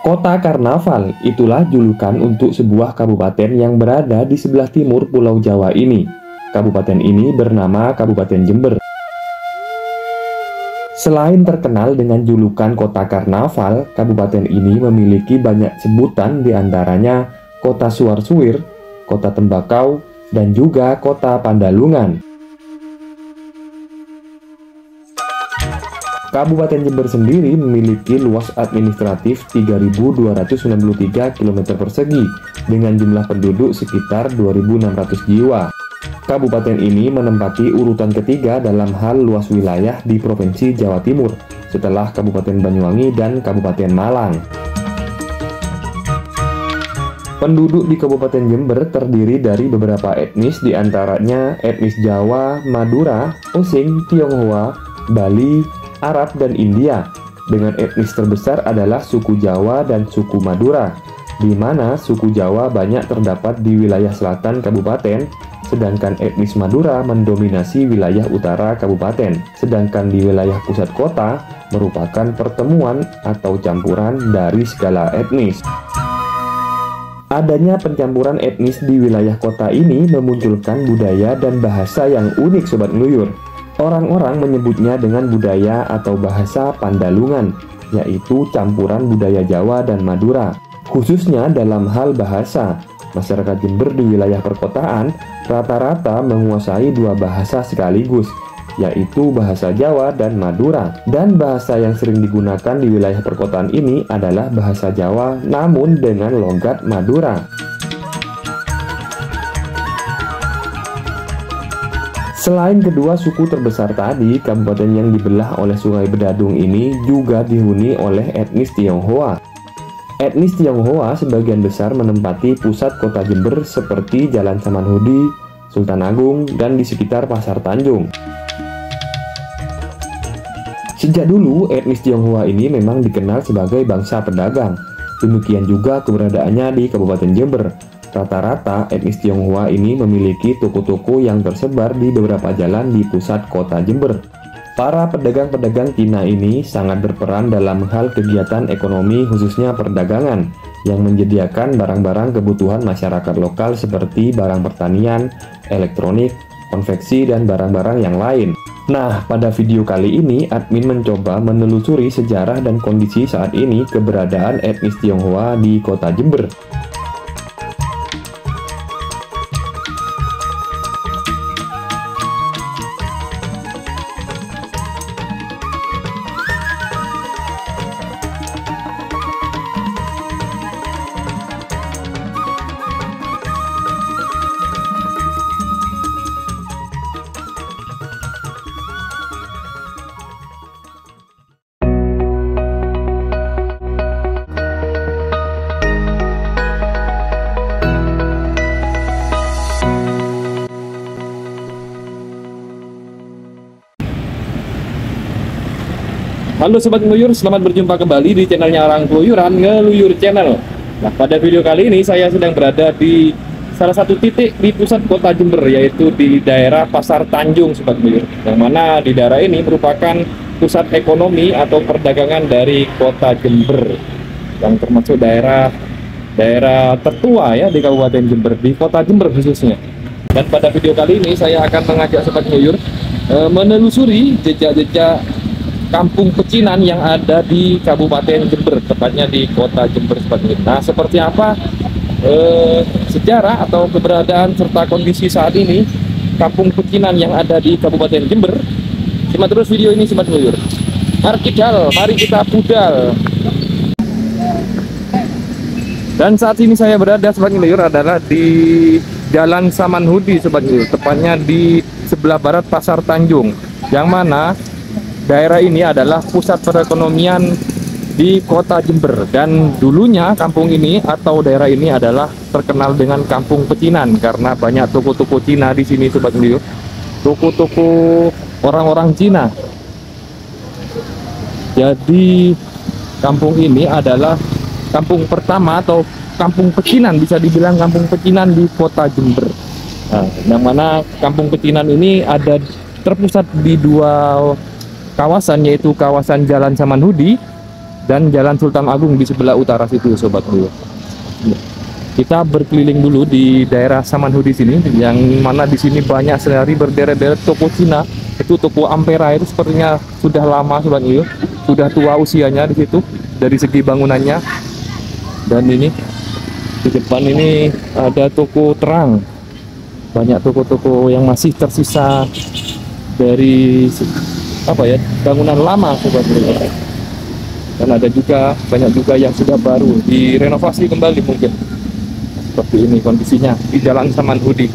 Kota Karnaval itulah julukan untuk sebuah kabupaten yang berada di sebelah timur Pulau Jawa ini. Kabupaten ini bernama Kabupaten Jember. Selain terkenal dengan julukan Kota Karnaval, kabupaten ini memiliki banyak sebutan, diantaranya Kota Suar-Suwir, Kota Tembakau, dan juga Kota Pandalungan. Kabupaten Jember sendiri memiliki luas administratif 3.293 km persegi dengan jumlah penduduk sekitar 2.600 jiwa. Kabupaten ini menempati urutan ketiga dalam hal luas wilayah di Provinsi Jawa Timur setelah Kabupaten Banyuwangi dan Kabupaten Malang. Penduduk di Kabupaten Jember terdiri dari beberapa etnis, diantaranya etnis Jawa, Madura, Osing, Tionghoa, Bali, Arab, dan India, dengan etnis terbesar adalah suku Jawa dan suku Madura, di mana suku Jawa banyak terdapat di wilayah selatan kabupaten, sedangkan etnis Madura mendominasi wilayah utara kabupaten, sedangkan di wilayah pusat kota merupakan pertemuan atau campuran dari segala etnis. Adanya pencampuran etnis di wilayah kota ini memunculkan budaya dan bahasa yang unik Sobat Ngeluyur. Orang-orang menyebutnya dengan budaya atau bahasa Pandalungan, yaitu campuran budaya Jawa dan Madura. Khususnya dalam hal bahasa, masyarakat Jember di wilayah perkotaan rata-rata menguasai dua bahasa sekaligus, yaitu bahasa Jawa dan Madura. Dan bahasa yang sering digunakan di wilayah perkotaan ini adalah bahasa Jawa namun dengan logat Madura. Selain kedua suku terbesar tadi, kabupaten yang dibelah oleh Sungai Bedadung ini juga dihuni oleh etnis Tionghoa. Etnis Tionghoa sebagian besar menempati pusat kota Jember seperti Jalan Samanhudi, Sultan Agung, dan di sekitar Pasar Tanjung. Sejak dulu, etnis Tionghoa ini memang dikenal sebagai bangsa pedagang. Demikian juga keberadaannya di Kabupaten Jember. Rata-rata etnis Tionghoa ini memiliki toko-toko yang tersebar di beberapa jalan di pusat kota Jember. Para pedagang-pedagang Cina ini sangat berperan dalam hal kegiatan ekonomi khususnya perdagangan yang menyediakan barang-barang kebutuhan masyarakat lokal seperti barang pertanian, elektronik, konveksi, dan barang-barang yang lain. Nah, pada video kali ini admin mencoba menelusuri sejarah dan kondisi saat ini keberadaan etnis Tionghoa di kota Jember. Halo Sobat Ngeluyur, selamat berjumpa kembali di channelnya Orang Keluyuran, Ngeluyur Channel. Nah, pada video kali ini saya sedang berada di salah satu titik di pusat kota Jember, yaitu di daerah Pasar Tanjung, Sobat Ngeluyur. Yang mana di daerah ini merupakan pusat ekonomi atau perdagangan dari kota Jember, yang termasuk daerah tertua ya di Kabupaten Jember, di kota Jember khususnya. Dan pada video kali ini saya akan mengajak Sobat Ngeluyur menelusuri jejak-jejak kampung pecinan yang ada di Kabupaten Jember, tepatnya di kota Jember. Nah, seperti apa sejarah atau keberadaan serta kondisi saat ini kampung pecinan yang ada di Kabupaten Jember? Simak terus video ini Sobat Ngeluyur. Arkidal, mari kita budal. Dan saat ini saya berada Sobat Ngeluyur adalah di Jalan Samanhudi Sobat Ngeluyur, tepatnya di sebelah barat Pasar Tanjung, yang mana daerah ini adalah pusat perekonomian di kota Jember. Dan dulunya kampung ini atau daerah ini adalah terkenal dengan kampung pecinan karena banyak toko-toko Cina di sini Sobat Ngeluyur. Toko-toko orang-orang Cina. Jadi kampung ini adalah kampung pertama atau kampung pecinan, bisa dibilang kampung pecinan di kota Jember. Nah, yang mana kampung pecinan ini ada terpusat di dua kawasan, yaitu kawasan Jalan Samanhudi dan Jalan Sultan Agung di sebelah utara situ, sobat dulu. Kita berkeliling dulu di daerah Samanhudi sini, yang mana di sini banyak sekali berderet-deret toko Cina. Itu toko Ampera, itu sepertinya sudah lama, sobat dulu, sudah tua usianya di situ dari segi bangunannya. Dan ini di depan ini ada toko Terang, banyak toko-toko yang masih tersisa dari bangunan lama, sobat dulu. Dan ada juga banyak juga yang sudah baru direnovasi kembali mungkin. Seperti ini kondisinya di Jalan Samanhudi.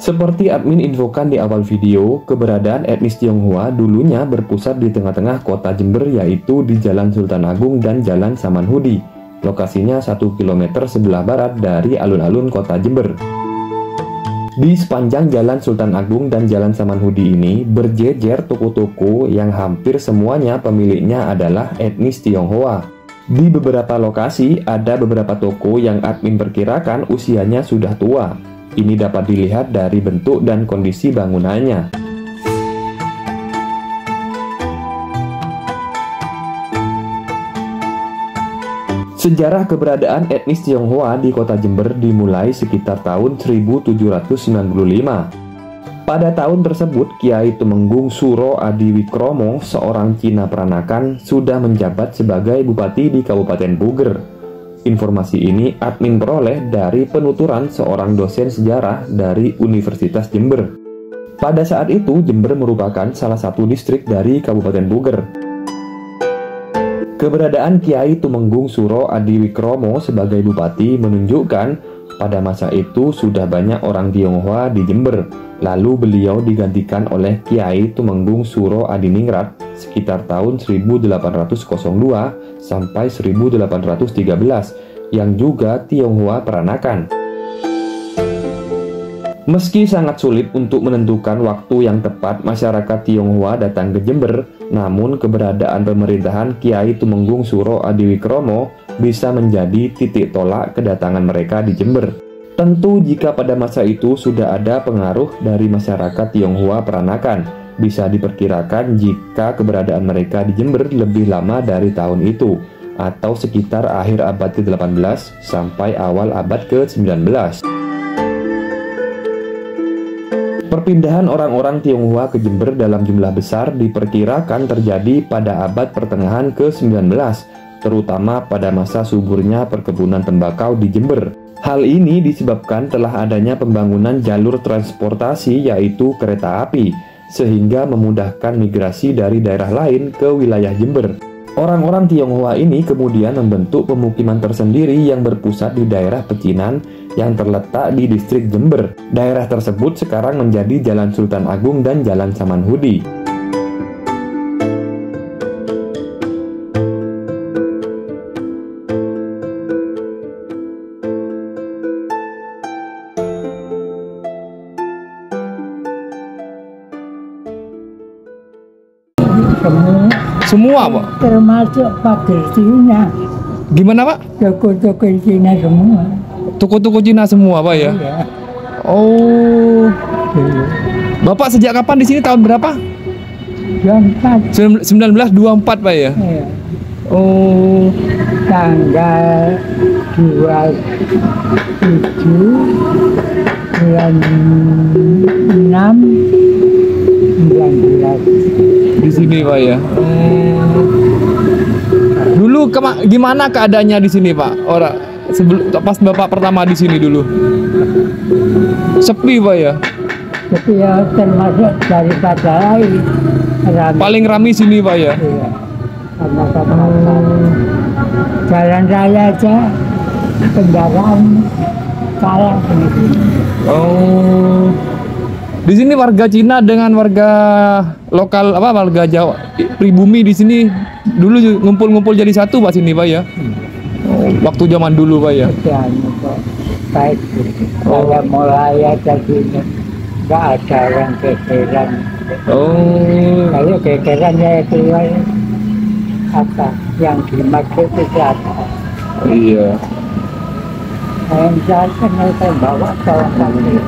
Seperti admin infokan di awal video, keberadaan etnis Tionghoa dulunya berpusat di tengah-tengah kota Jember, yaitu di Jalan Sultan Agung dan Jalan Samanhudi. Lokasinya 1 km sebelah barat dari alun-alun kota Jember. Di sepanjang Jalan Sultan Agung dan Jalan Samanhudi ini berjejer toko-toko yang hampir semuanya pemiliknya adalah etnis Tionghoa. Di beberapa lokasi ada beberapa toko yang admin perkirakan usianya sudah tua. Ini dapat dilihat dari bentuk dan kondisi bangunannya. Sejarah keberadaan etnis Tionghoa di kota Jember dimulai sekitar tahun 1795. Pada tahun tersebut, Kiai Tumenggung Suro Adiwikromo, seorang Cina peranakan, sudah menjabat sebagai bupati di Kabupaten Puger. Informasi ini admin peroleh dari penuturan seorang dosen sejarah dari Universitas Jember. Pada saat itu, Jember merupakan salah satu distrik dari Kabupaten Puger. Keberadaan Kiai Tumenggung Suro Adiwikromo sebagai bupati menunjukkan pada masa itu sudah banyak orang Tionghoa di Jember. Lalu beliau digantikan oleh Kiai Tumenggung Suro Adiningrat sekitar tahun 1802 sampai 1813 yang juga Tionghoa peranakan. Meski sangat sulit untuk menentukan waktu yang tepat masyarakat Tionghoa datang ke Jember, namun keberadaan pemerintahan Kiai Tumenggung Suro Adiwikromo bisa menjadi titik tolak kedatangan mereka di Jember. Tentu jika pada masa itu sudah ada pengaruh dari masyarakat Tionghoa peranakan, bisa diperkirakan jika keberadaan mereka di Jember lebih lama dari tahun itu, atau sekitar akhir abad ke-18 sampai awal abad ke-19. Perpindahan orang-orang Tionghoa ke Jember dalam jumlah besar diperkirakan terjadi pada abad pertengahan ke-19, terutama pada masa suburnya perkebunan tembakau di Jember. Hal ini disebabkan telah adanya pembangunan jalur transportasi yaitu kereta api, sehingga memudahkan migrasi dari daerah lain ke wilayah Jember. Orang-orang Tionghoa ini kemudian membentuk pemukiman tersendiri yang berpusat di daerah Pecinan yang terletak di distrik Jember. Daerah tersebut sekarang menjadi Jalan Sultan Agung dan Jalan Samanhudi. Semua, Pak? Termasuk pagar Cina. Gimana, Pak? Toko-toko Cina semua. Toko-toko Cina semua, Pak ya? Iya. Oh. Iya. Bapak sejak kapan di sini, tahun berapa? 24. 1924, Pak ya? Iya. Oh. Tanggal 27 bulan 6 19. Di sini, Pak ya. Dulu gimana keadaannya di sini, Pak? Pas Bapak pertama di sini dulu. Sepi, Pak ya. Tapi ya termasuk daripada lain. Paling ramai sini, Pak ya. Iya. Sama-sama. Jalan raya aja kendaraan kalah begitu. Oh. Di sini warga Cina dengan warga lokal warga Jawa pribumi di sini dulu ngumpul-ngumpul jadi satu Pak sini Pak ya. Oh, waktu zaman dulu Pak ya. Baik, saya mulai ada gini, nggak ada yang gegeran. Oh. Kalau gegerannya itu apa? Yang dimaksud itu apa? Iya. Yang saya bawa tolong.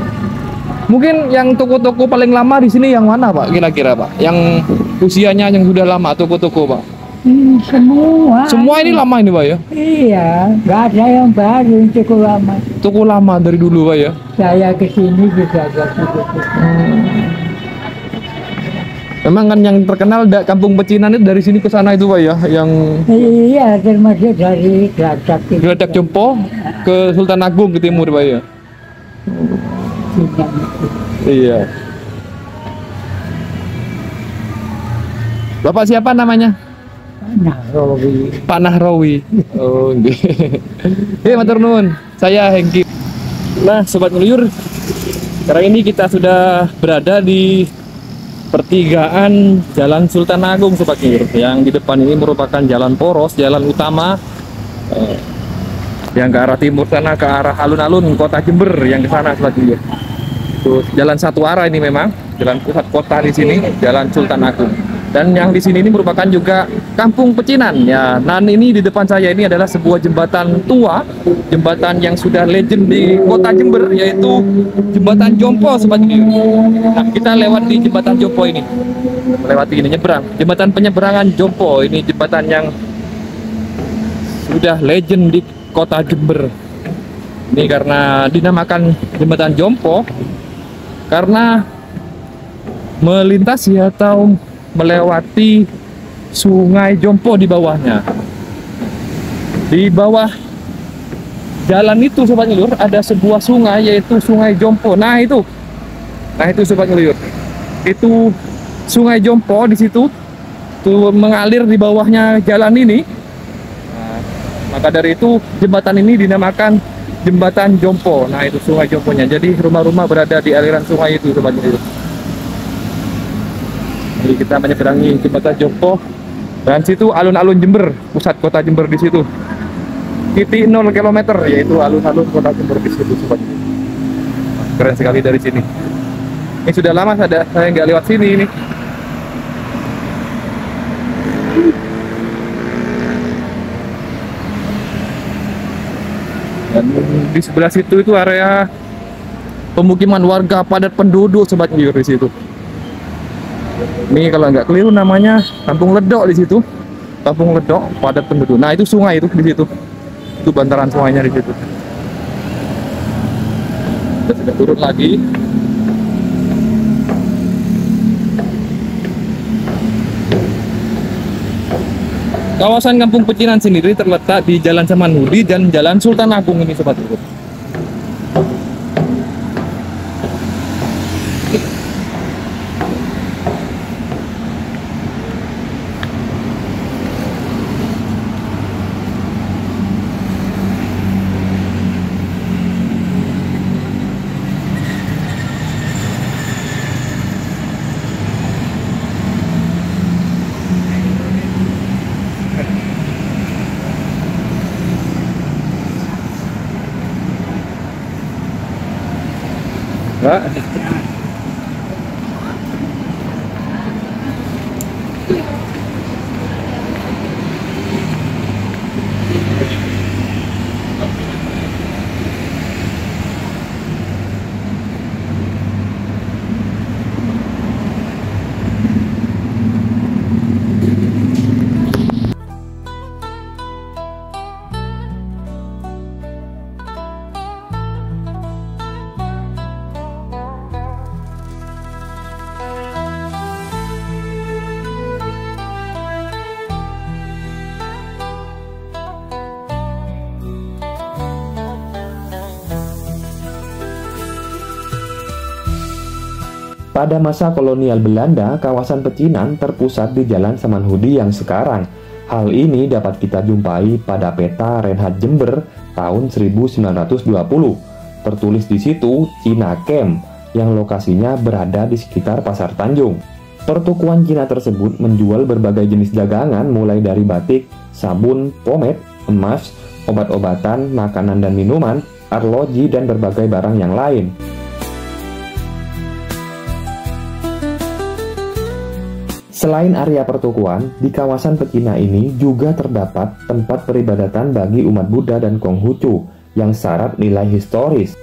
Mungkin yang toko-toko paling lama di sini yang mana Pak? Kira-kira Pak? Yang usianya yang sudah lama toko-toko Pak? Semua. Semua ini lama ini Pak ya? Iya, nggak ada yang baru, cukup lama. Toko lama dari dulu Pak ya? Saya kesini juga ada cukup. Memang kan yang terkenal Kampung Pecinan itu dari sini ke sana itu Pak ya? Yang Iya, termasuk dari Geladak. Geladak Jompo ke Sultan Agung ke timur Pak ya? Iya. Bapak siapa namanya? Nahrawi. Pak Nahrawi. Oh, nggih. Oke, matur nuwun. Saya Hengki. Nah, sobat ngeluyur, sekarang ini kita sudah berada di pertigaan Jalan Sultan Agung sobat ngeluyur. Yang di depan ini merupakan jalan poros, jalan utama yang ke arah timur sana, ke arah alun-alun kota Jember yang ke sana sobat ngeluyur. Itu jalan satu arah ini memang, jalan pusat kota di sini, Jalan Sultan Agung. Dan yang di sini ini merupakan juga Kampung Pecinan ya. Dan ini di depan saya ini adalah sebuah jembatan tua, jembatan yang sudah legend di kota Jember, yaitu Jembatan Jompo sobat ngeluyur. Nah, kita lewat di Jembatan Jompo ini, melewati ini nyebrang, jembatan penyeberangan Jompo. Ini jembatan yang sudah legend di kota Jember. Ini karena dinamakan Jembatan Jompo karena melintasi atau melewati Sungai Jompo di bawahnya. Di bawah jalan itu sobat ngeluyur ada sebuah sungai, yaitu Sungai Jompo. Nah itu sobat ngeluyur, itu Sungai Jompo di situ tuh mengalir di bawahnya jalan ini. Nah, maka dari itu jembatan ini dinamakan Jembatan Jompo. Nah itu Sungai Jomponya. Jadi rumah-rumah berada di aliran sungai itu sobat ngeluyur. Jadi kita menyeberangi Jembatan Jompo, dan situ alun-alun Jember, pusat kota Jember di situ. Titik 0 km, yaitu alun-alun kota Jember di situ sobat. Keren sekali dari sini. Ini sudah lama saya nggak lewat sini ini. Dan di sebelah situ itu area pemukiman warga padat penduduk sobat ngeluyur di situ. Ini kalau nggak keliru namanya Kampung Ledok di situ. Kampung Ledok padat penduduk. Nah itu sungai itu di situ. Itu bantaran sungainya di situ. Kita sudah turun lagi. Kawasan Kampung Pecinan sendiri terletak di Jalan Samanhudi dan Jalan Sultan Agung ini sobat ngeluyur. Pak. Pada masa kolonial Belanda, kawasan Pecinan terpusat di Jalan Samanhudi yang sekarang. Hal ini dapat kita jumpai pada peta Reinhard Jember tahun 1920. Tertulis di situ Cina Camp, yang lokasinya berada di sekitar Pasar Tanjung. Pertokoan Cina tersebut menjual berbagai jenis dagangan mulai dari batik, sabun, pomade, emas, obat-obatan, makanan dan minuman, arloji, dan berbagai barang yang lain. Selain area pertokoan, di kawasan Pecina ini juga terdapat tempat peribadatan bagi umat Buddha dan Konghucu yang syarat nilai historis.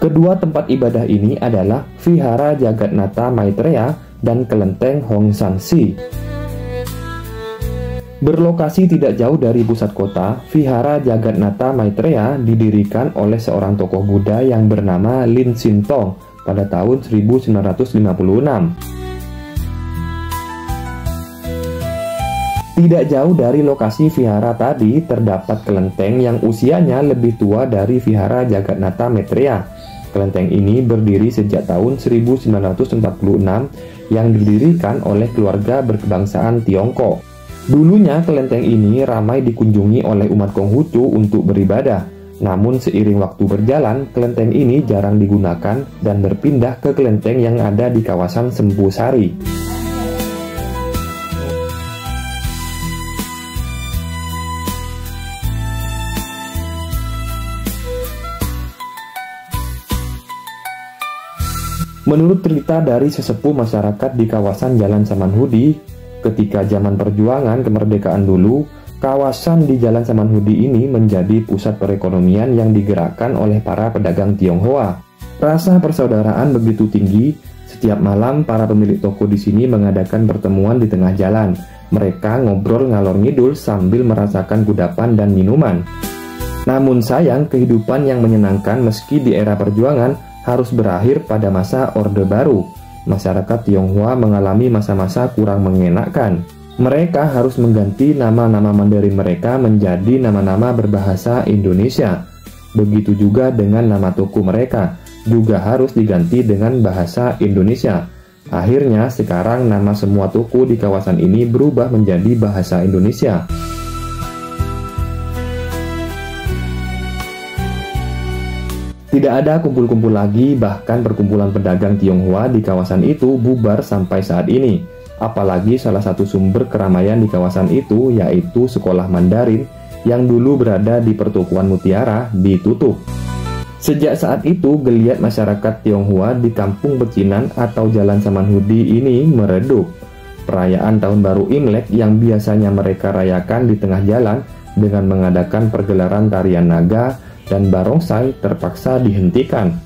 Kedua tempat ibadah ini adalah Vihara Jagatnatha Maitreya dan Kelenteng Hongsan-si. Berlokasi tidak jauh dari pusat kota, Vihara Jagatnatha Maitreya didirikan oleh seorang tokoh Buddha yang bernama Lin Sintong pada tahun 1956. Tidak jauh dari lokasi vihara tadi terdapat kelenteng yang usianya lebih tua dari Vihara Jagatnatha Maitreya. Kelenteng ini berdiri sejak tahun 1946 yang didirikan oleh keluarga berkebangsaan Tiongkok. Dulunya kelenteng ini ramai dikunjungi oleh umat Konghucu untuk beribadah. Namun seiring waktu berjalan, kelenteng ini jarang digunakan dan berpindah ke kelenteng yang ada di kawasan Sembusari. Menurut cerita dari sesepuh masyarakat di kawasan Jalan Samanhudi, ketika zaman perjuangan kemerdekaan dulu, kawasan di Jalan Samanhudi ini menjadi pusat perekonomian yang digerakkan oleh para pedagang Tionghoa. Rasa persaudaraan begitu tinggi, setiap malam para pemilik toko di sini mengadakan pertemuan di tengah jalan. Mereka ngobrol ngalor ngidul sambil merasakan kudapan dan minuman. Namun sayang, kehidupan yang menyenangkan meski di era perjuangan harus berakhir pada masa Orde Baru. Masyarakat Tionghoa mengalami masa-masa kurang mengenakan. Mereka harus mengganti nama-nama Mandarin mereka menjadi nama-nama berbahasa Indonesia. Begitu juga dengan nama toko mereka, juga harus diganti dengan bahasa Indonesia. Akhirnya sekarang nama semua toko di kawasan ini berubah menjadi bahasa Indonesia. Tidak ada kumpul-kumpul lagi, bahkan perkumpulan pedagang Tionghoa di kawasan itu bubar sampai saat ini. Apalagi salah satu sumber keramaian di kawasan itu yaitu sekolah Mandarin yang dulu berada di pertokoan Mutiara ditutup. Sejak saat itu, geliat masyarakat Tionghoa di Kampung Pecinan atau Jalan Samanhudi ini meredup. Perayaan Tahun Baru Imlek yang biasanya mereka rayakan di tengah jalan dengan mengadakan pergelaran tarian naga dan barongsai terpaksa dihentikan.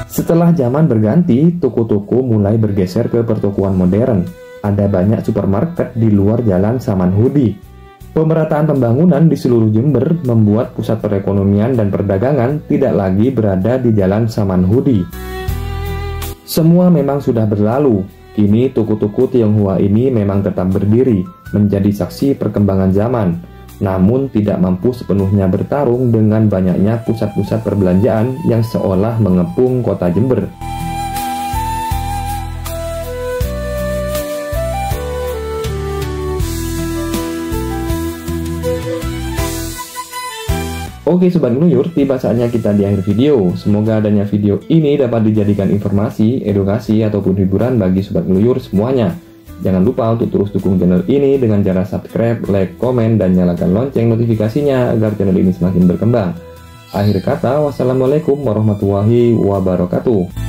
Setelah zaman berganti, toko-toko mulai bergeser ke pertokoan modern. Ada banyak supermarket di luar Jalan Samanhudi. Pemerataan pembangunan di seluruh Jember membuat pusat perekonomian dan perdagangan tidak lagi berada di Jalan Samanhudi. Semua memang sudah berlalu. Kini toko-toko Tionghoa ini memang tetap berdiri, menjadi saksi perkembangan zaman. Namun tidak mampu sepenuhnya bertarung dengan banyaknya pusat-pusat perbelanjaan yang seolah mengepung kota Jember. Oke Sobat Ngeluyur, tiba saatnya kita di akhir video. Semoga adanya video ini dapat dijadikan informasi, edukasi, ataupun hiburan bagi Sobat Ngeluyur semuanya. Jangan lupa untuk terus dukung channel ini dengan cara subscribe, like, komen, dan nyalakan lonceng notifikasinya agar channel ini semakin berkembang. Akhir kata, wassalamualaikum warahmatullahi wabarakatuh.